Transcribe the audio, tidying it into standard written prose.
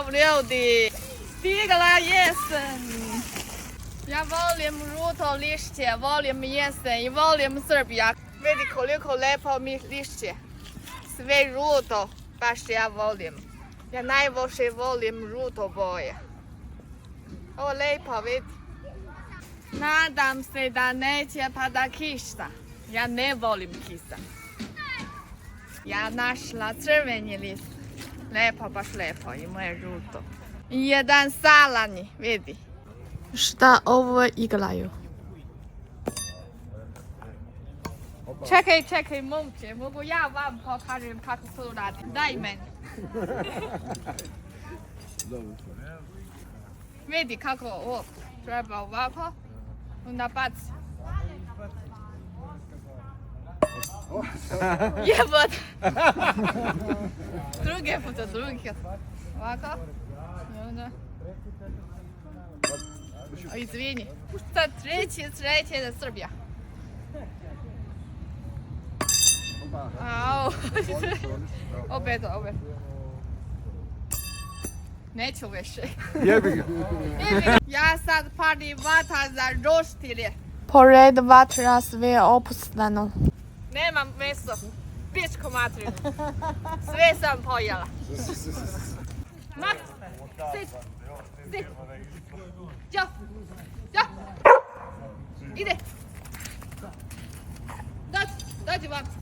Zdravo ljudi! Stigla jesen! Ja volim žuto lišće, volim jesen i volim Srbija. Vidi koliko lepo mi lišće. Sve žuto, baš ja volim. Ja najviše volim žuto boje. Ovo lepo vidi. Nadam se da neće pada kiša. Ja ne volim kiša. Ja našla crveni list. Lepo, baš lepo i moje žuto. I jedan salani, vidi. Šta ovo igraju? Čekaj, momče, mogu ja vam pokažem kako to radi. Daj meni. Vidi kako ovo treba ovako. Onda baci. Jebot! Drugi put. Ovako. I onda... O, izvini. Sad treći je Srbija. Au. Opet. Neću više. Jebi ga. Ja sad palim vatra za roštilje. Pored vatra sve opustano. Nemam meso. Pičku materinu. Sve sam pojela. Max, sit. Ja. Ide. Dođi vam.